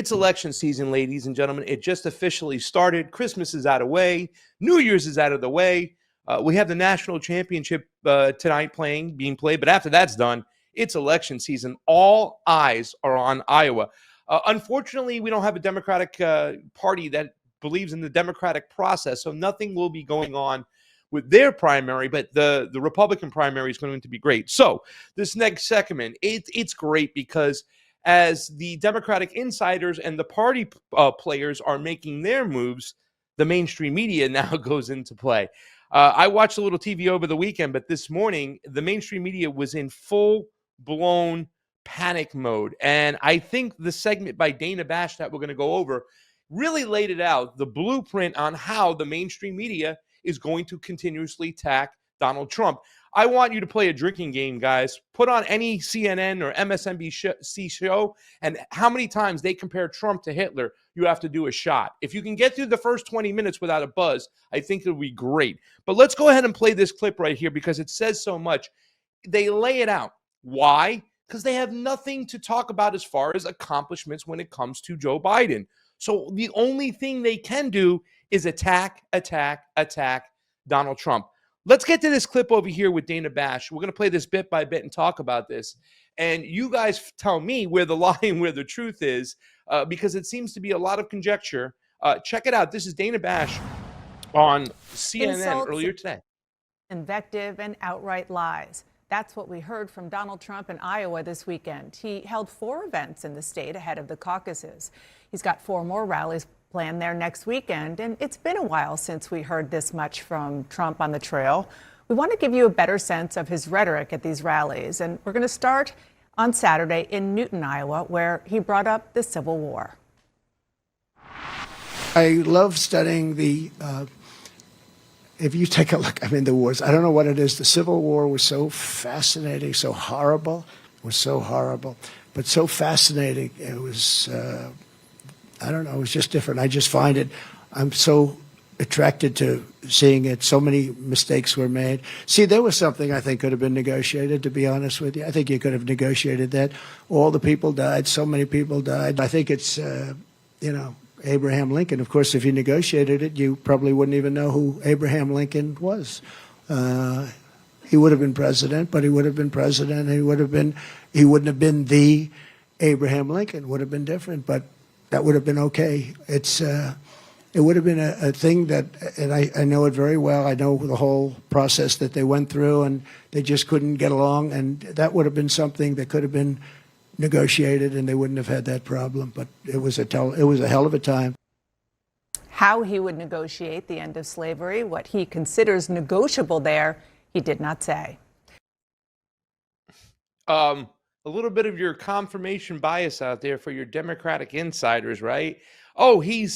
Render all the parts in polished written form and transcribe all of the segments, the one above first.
It's election season, ladies and gentlemen. It just officially started. Christmas is out of the way. New Year's is out of the way. We have the national championship tonight being played. But after that's done, it's election season. All eyes are on Iowa. Unfortunately, we don't have a Democratic party that believes in the democratic process. So nothing will be going on with their primary, but the Republican primary is going to be great. So this next segment, it's great because as the Democratic insiders and the party players are making their moves, the mainstream media now goes into play. I watched a little TV over the weekend, but this morning, the mainstream media was in full-blown panic mode. And I think the segment by Dana Bash that we're going to go over really laid it out, the blueprint on how the mainstream media is going to continuously attack Donald Trump. I want you to play a drinking game, guys. Put on any CNN or MSNBC show, and how many times they compare Trump to Hitler, you have to do a shot. If you can get through the first 20 minutes without a buzz, I think it'll be great. But let's go ahead and play this clip right here because it says so much. They lay it out. Why? Because they have nothing to talk about as far as accomplishments when it comes to Joe Biden. So the only thing they can do is attack Donald Trump. Let's get to this clip over here with Dana Bash. We're going to play this bit by bit and talk about this. And you guys tell me where the lie and where the truth is, because it seems to be a lot of conjecture. Check it out. This is Dana Bash on CNN Insults, earlier today. Invective and outright lies. That's what we heard from Donald Trump in Iowa this weekend. He held 4 events in the state ahead of the caucuses. He's got 4 more rallies planned there next weekend, and it's been a while since we heard this much from Trump on the trail. We want to give you a better sense of his rhetoric at these rallies, and we're going to start on Saturday in Newton, Iowa, where he brought up the Civil War. I love studying if you take a look, the wars, I don't know what it is. The Civil War was so fascinating, so horrible. It was so horrible, but so fascinating. It was, I don't know, it was just different. I just find it, I'm so attracted to seeing it. So many mistakes were made. See, there was something I think could have been negotiated, to be honest with you. I think you could have negotiated that. All the people died. So many people died. I think it's, Abraham Lincoln. Of course, if you negotiated it, you probably wouldn't even know who Abraham Lincoln was. He would have been president, but he would have been president. He wouldn't have been the Abraham Lincoln. Would have been different, but that would have been okay. It would have been a thing that, and I know it very well. I know the whole process that they went through, and they just couldn't get along. And that would have been something that could have been negotiated, and they wouldn't have had that problem. But it was a hell of a time. How he would negotiate the end of slavery, what he considers negotiable there, he did not say. A little bit of your confirmation bias out there for your Democratic insiders, right? Oh, he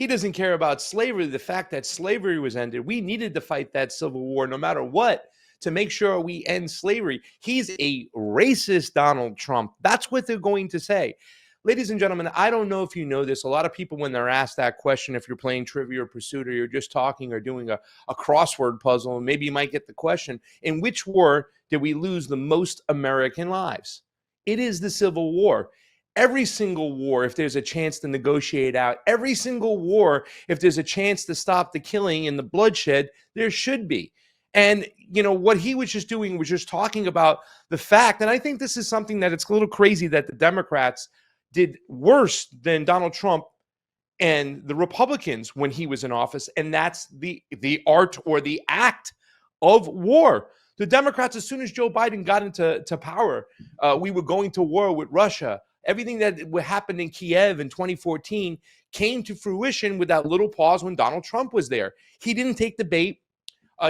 doesn't care about slavery. The fact that slavery was ended, we needed to fight that Civil War no matter what to make sure we end slavery. He's a racist, Donald Trump. That's what they're going to say. Ladies and gentlemen, I don't know if you know this. A lot of people, when they're asked that question, if you're playing Trivia or Pursuit, or you're just talking or doing a crossword puzzle, and maybe you might get the question, in which war did we lose the most American lives? It is the Civil War. Every single war, if there's a chance to negotiate out, every single war, if there's a chance to stop the killing and the bloodshed, there should be. And, what he was just doing was just talking about the fact, and I think this is something that it's a little crazy that the Democrats did worse than Donald Trump and the Republicans when he was in office, and that's the art or the act of war. The Democrats, as soon as Joe Biden got into power, we were going to war with Russia. Everything that happened in Kiev in 2014 came to fruition with that little pause when Donald Trump was there. He didn't take the bait.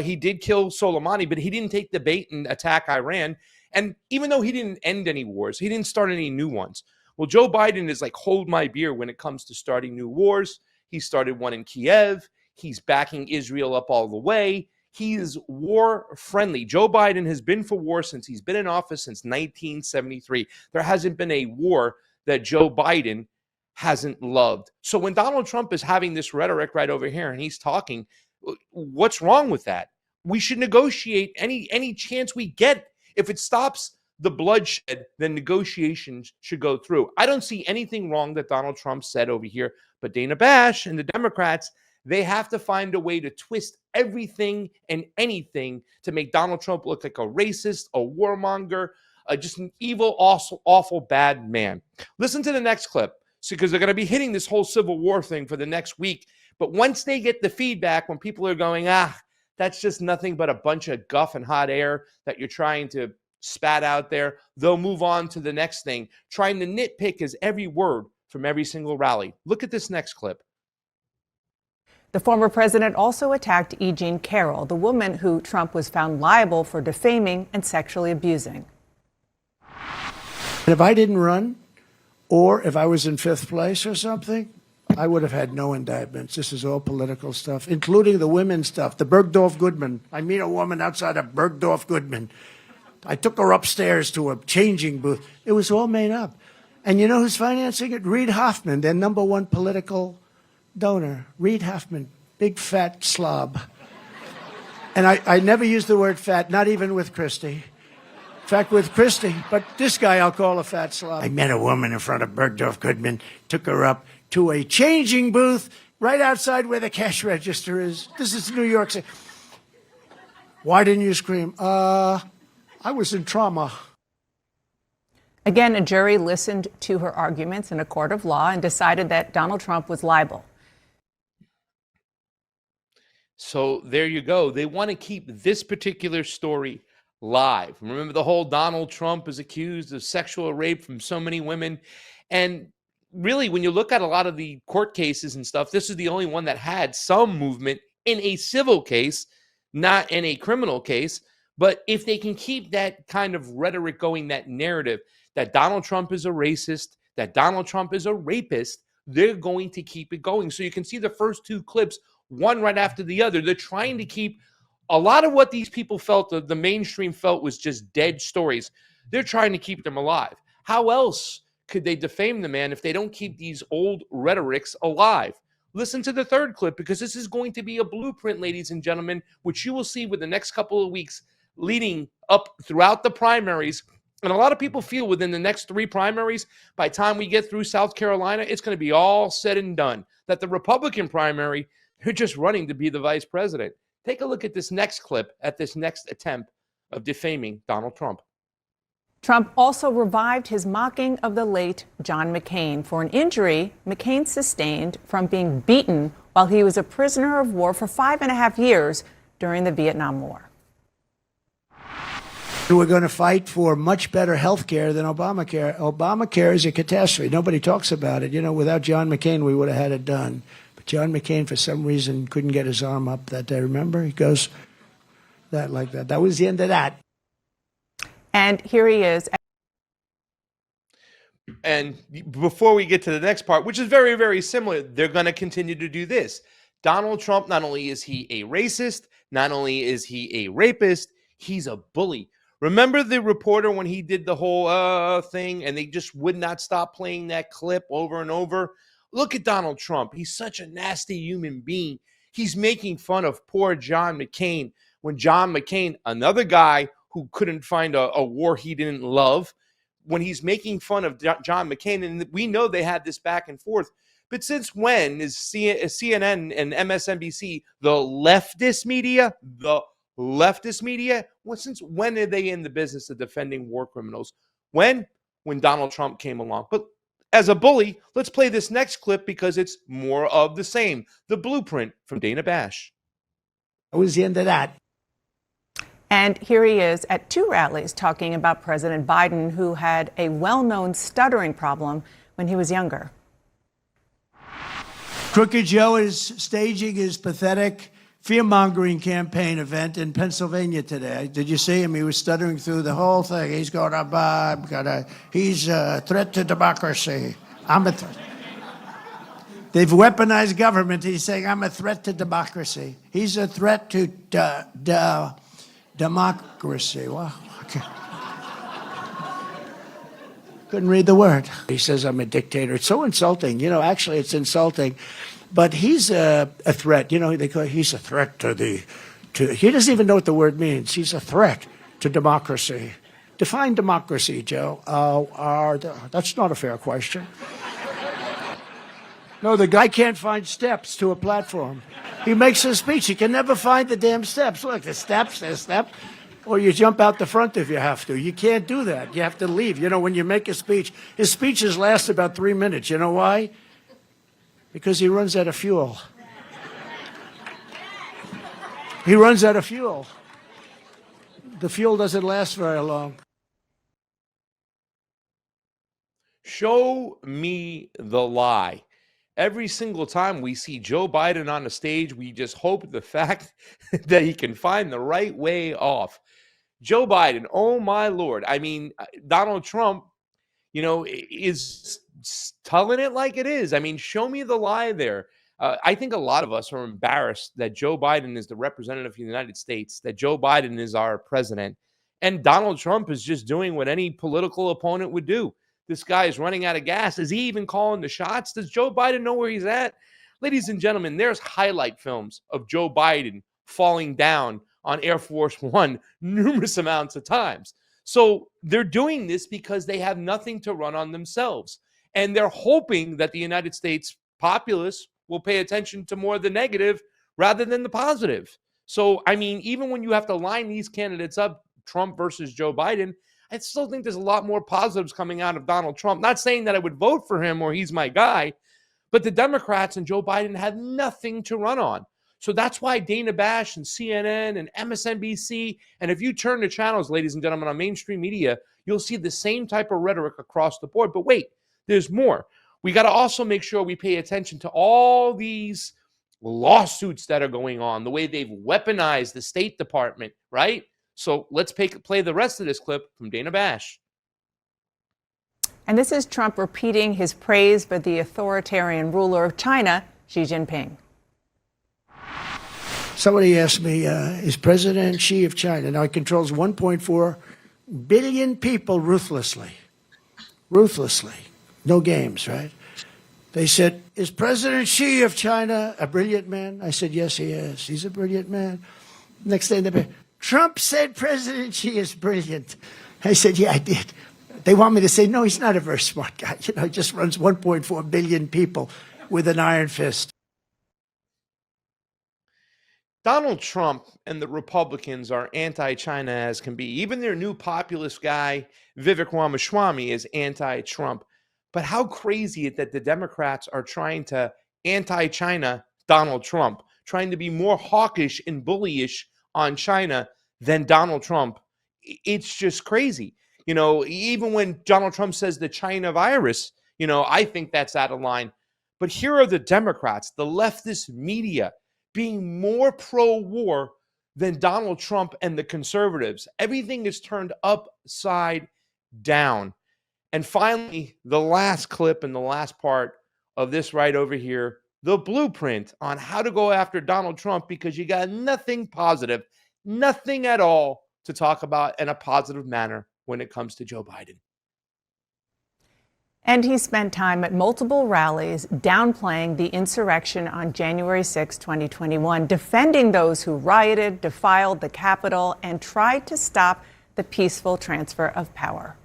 He did kill Soleimani, but he didn't take the bait and attack Iran. And even though he didn't end any wars, he didn't start any new ones. Well, Joe Biden is like, hold my beer when it comes to starting new wars. He started one in Kiev. He's backing Israel up all the way. He is war friendly. Joe Biden has been for war since he's been in office since 1973. There hasn't been a war that Joe Biden hasn't loved. So when Donald Trump is having this rhetoric right over here and he's talking, what's wrong with that? We should negotiate any chance we get. If it stops the bloodshed, then negotiations should go through. I don't see anything wrong that Donald Trump said over here, but Dana Bash and the Democrats, they have to find a way to twist everything and anything to make Donald Trump look like a racist, a warmonger, just an evil, awful, awful, bad man. Listen to the next clip, because they're going to be hitting this whole Civil War thing for the next week. But once they get the feedback, when people are going, that's just nothing but a bunch of guff and hot air that you're trying to spat out there, they'll move on to the next thing, trying to nitpick his every word from every single rally. Look at this next clip. The former president also attacked E. Jean Carroll, the woman who Trump was found liable for defaming and sexually abusing. If I didn't run, or if I was in fifth place or something, I would have had no indictments. This is all political stuff, including the women's stuff. The Bergdorf Goodman. I meet a woman outside of Bergdorf Goodman. I took her upstairs to a changing booth. It was all made up. And you know who's financing it? Reid Hoffman, their number one political donor. Reid Hoffman, big fat slob. And I never use the word fat, not even with Christie. In fact, with Christie, but this guy I'll call a fat slob. I met a woman in front of Bergdorf Goodman, took her up to a changing booth right outside where the cash register is. This is New York City. Why didn't you scream? I was in trauma. Again, a jury listened to her arguments in a court of law and decided that Donald Trump was liable. So there you go. They want to keep this particular story live. Remember, the whole Donald Trump is accused of sexual rape from so many women. And really, when you look at a lot of the court cases and stuff, this is the only one that had some movement in a civil case, not in a criminal case. But if they can keep that kind of rhetoric going, that narrative that Donald Trump is a racist, that Donald Trump is a rapist, they're going to keep it going. So you can see the first two clips, one right after the other. They're trying to keep a lot of what these people felt, the mainstream felt, was just dead stories. They're trying to keep them alive. How else could they defame the man if they don't keep these old rhetorics alive? Listen to the third clip, because this is going to be a blueprint, ladies and gentlemen, which you will see with the next couple of weeks leading up throughout the primaries. And a lot of people feel within the next three primaries, by the time we get through South Carolina, it's going to be all said and done. That the Republican primary, they're just running to be the vice president. Take a look at this next clip, at this next attempt of defaming Donald Trump. Trump also revived his mocking of the late John McCain for an injury McCain sustained from being beaten while he was a prisoner of war for 5.5 years during the Vietnam War. We're going to fight for much better health care than Obamacare. Obamacare is a catastrophe. Nobody talks about it. You know, without John McCain, we would have had it done. But John McCain, for some reason, couldn't get his arm up that day. Remember? He goes that like that. That was the end of that. And here he is. And before we get to the next part, which is very, very similar, they're going to continue to do this. Donald Trump, not only is he a racist, not only is he a rapist, he's a bully. Remember the reporter when he did the whole thing and they just would not stop playing that clip over and over? Look at Donald Trump. He's such a nasty human being. He's making fun of poor John McCain when John McCain, another guy who couldn't find a war he didn't love, when he's making fun of John McCain. And we know they had this back and forth. But since when is CNN and MSNBC the leftist media? Well, since when are they in the business of defending war criminals? When Donald Trump came along. But as a bully, let's play this next clip because it's more of the same. The blueprint from Dana Bash. That was the end of that. And here he is at two rallies talking about President Biden, who had a well-known stuttering problem when he was younger. Crooked Joe is staging his pathetic fear-mongering campaign event in Pennsylvania today. Did you see him? He was stuttering through the whole thing. He's going to, he's a threat to democracy. I'm a threat. They've weaponized government. He's saying, I'm a threat to democracy. He's a threat to democracy. Well, okay. Couldn't read the word. He says, I'm a dictator. It's so insulting. You know, actually, it's insulting. But he's a threat. You know, he's a threat to he doesn't even know what the word means. He's a threat to democracy. Define democracy, Joe. That's not a fair question. No, the guy can't find steps to a platform. He makes a speech. He can never find the damn steps. Look, the steps, the step. Or you jump out the front if you have to. You can't do that. You have to leave. You know, when you make a speech, his speeches last about 3 minutes. You know why? Because he runs out of fuel. He runs out of fuel. The fuel doesn't last very long. Show me the lie. Every single time we see Joe Biden on the stage, we just hope the fact that he can find the right way off. Joe Biden, oh my Lord. I mean, Donald Trump, you know, is telling it like it is. I mean, show me the lie there. I think a lot of us are embarrassed that Joe Biden is the representative of the United States, that Joe Biden is our president, and Donald Trump is just doing what any political opponent would do. This guy is running out of gas. Is he even calling the shots? Does Joe Biden know where he's at? Ladies and gentlemen, there's highlight films of Joe Biden falling down on Air Force One numerous amounts of times. So they're doing this because they have nothing to run on themselves. And they're hoping that the United States populace will pay attention to more of the negative rather than the positive. So, I mean, even when you have to line these candidates up, Trump versus Joe Biden, I still think there's a lot more positives coming out of Donald Trump. Not saying that I would vote for him or he's my guy, but the Democrats and Joe Biden had nothing to run on. So that's why Dana Bash and CNN and MSNBC, and if you turn the channels, ladies and gentlemen, on mainstream media, you'll see the same type of rhetoric across the board. But wait, there's more. We got to also make sure we pay attention to all these lawsuits that are going on, the way they've weaponized the State Department, right? So let's play the rest of this clip from Dana Bash. And this is Trump repeating his praise for the authoritarian ruler of China, Xi Jinping. Somebody asked me, is President Xi of China? Now, he controls 1.4 billion people ruthlessly. Ruthlessly. No games, right? They said, is President Xi of China a brilliant man? I said, yes, he is. He's a brilliant man. Next day, Trump said President Xi is brilliant. I said, yeah, I did. They want me to say, no, he's not a very smart guy. You know, he just runs 1.4 billion people with an iron fist. Donald Trump and the Republicans are anti-China as can be. Even their new populist guy, Vivek Ramaswamy, is anti-Trump. But how crazy is it that the Democrats are trying to anti-China Donald Trump, trying to be more hawkish and bullyish on China than Donald Trump? It's just crazy. You know, even when Donald Trump says the China virus, you know, I think that's out of line. But here are the Democrats, the leftist media, being more pro-war than Donald Trump and the conservatives. Everything is turned upside down. And finally, the last clip and the last part of this right over here, the blueprint on how to go after Donald Trump, because you got nothing positive, nothing at all to talk about in a positive manner when it comes to Joe Biden. And he spent time at multiple rallies downplaying the insurrection on January 6, 2021, defending those who rioted, defiled the Capitol, and tried to stop the peaceful transfer of power.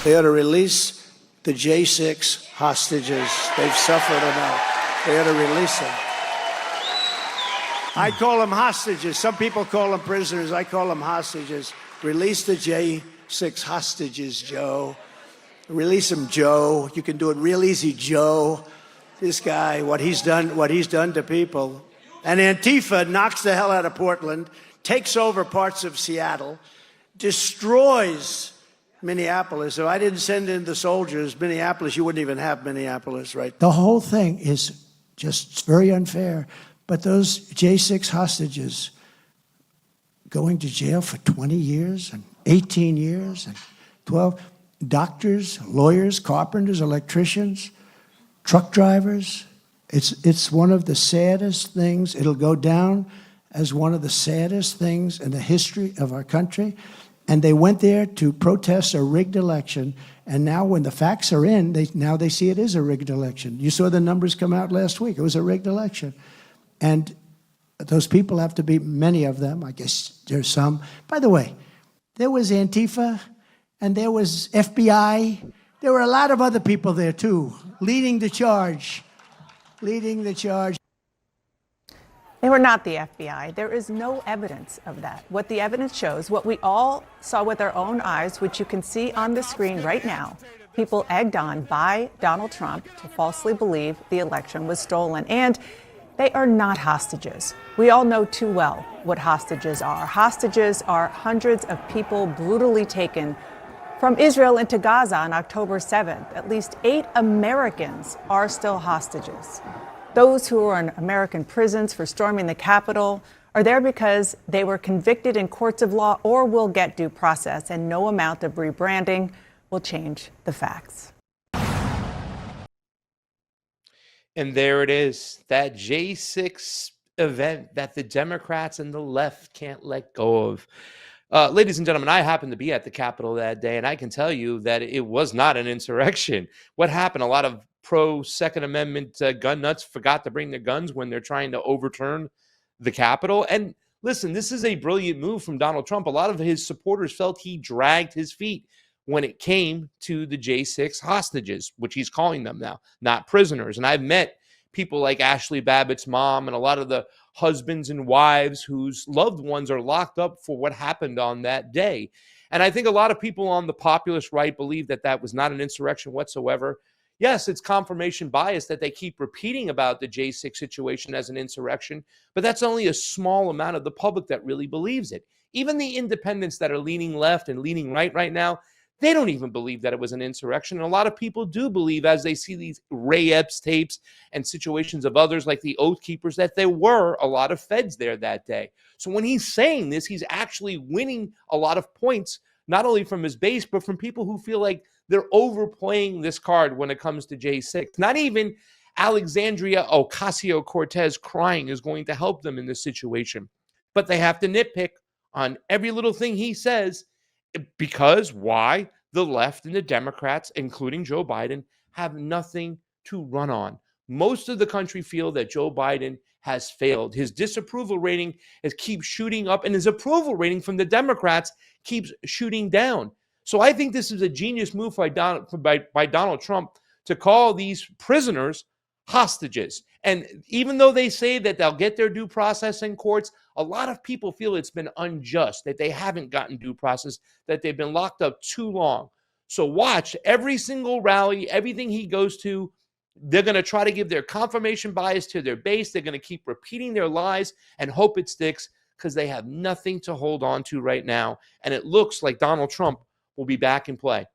They ought to release the J6 hostages. They've suffered enough. They ought to release them. I call them hostages. Some people call them prisoners. I call them hostages. Release the J6 hostages, Joe. Release him, Joe. You can do it real easy, Joe. This guy, what he's done to people. And Antifa knocks the hell out of Portland, takes over parts of Seattle, destroys Minneapolis. If I didn't send in the soldiers, Minneapolis, you wouldn't even have Minneapolis, right? The whole thing is just very unfair. But those J6 hostages going to jail for 20 years and 18 years and 12, doctors, lawyers, carpenters, electricians, truck drivers. It's one of the saddest things. It'll go down as one of the saddest things in the history of our country. And they went there to protest a rigged election. And now when the facts are in, they see it is a rigged election. You saw the numbers come out last week. It was a rigged election. And those people have to be, many of them, I guess there's some. By the way, There was Antifa, and there was FBI. There were a lot of other people there, too, leading the charge. Leading the charge. They were not the FBI. There is no evidence of that. What the evidence shows, what we all saw with our own eyes, which you can see on the screen right now, people egged on by Donald Trump to falsely believe the election was stolen. And they are not hostages. We all know too well what hostages are. Hostages are hundreds of people brutally taken from Israel into Gaza on October 7th. At least 8 Americans are still hostages. Those who are in American prisons for storming the Capitol are there because they were convicted in courts of law or will get due process, and no amount of rebranding will change the facts. And there it is, that J6 event that the Democrats and the left can't let go of. Ladies and gentlemen, I happened to be at the Capitol that day, and I can tell you that it was not an insurrection. What happened? A lot of pro-Second Amendment gun nuts forgot to bring their guns when they're trying to overturn the Capitol. And listen, this is a brilliant move from Donald Trump. A lot of his supporters felt he dragged his feet when it came to the J6 hostages, which he's calling them now, not prisoners. And I've met people like Ashley Babbitt's mom and a lot of the husbands and wives whose loved ones are locked up for what happened on that day. And I think a lot of people on the populist right believe that that was not an insurrection whatsoever. Yes, it's confirmation bias that they keep repeating about the J6 situation as an insurrection, but that's only a small amount of the public that really believes it. Even the independents that are leaning left and leaning right now, they don't even believe that it was an insurrection. And a lot of people do believe, as they see these Ray Epps tapes and situations of others like the Oath Keepers, that there were a lot of feds there that day. So when he's saying this, he's actually winning a lot of points, not only from his base, but from people who feel like they're overplaying this card when it comes to J6. Not even Alexandria Ocasio-Cortez crying is going to help them in this situation. But they have to nitpick on every little thing he says. Because why? The left and the Democrats, including Joe Biden, have nothing to run on. Most of the country feel that Joe Biden has failed. His disapproval rating keeps shooting up, and his approval rating from the Democrats keeps shooting down. So I think this is a genius move by Donald Trump to call these prisoners hostages. And even though they say that they'll get their due process in courts, a lot of people feel it's been unjust, that they haven't gotten due process, that they've been locked up too long. So watch every single rally, everything he goes to, they're going to try to give their confirmation bias to their base. They're going to keep repeating their lies and hope it sticks because they have nothing to hold on to right now. And it looks like Donald Trump will be back in play.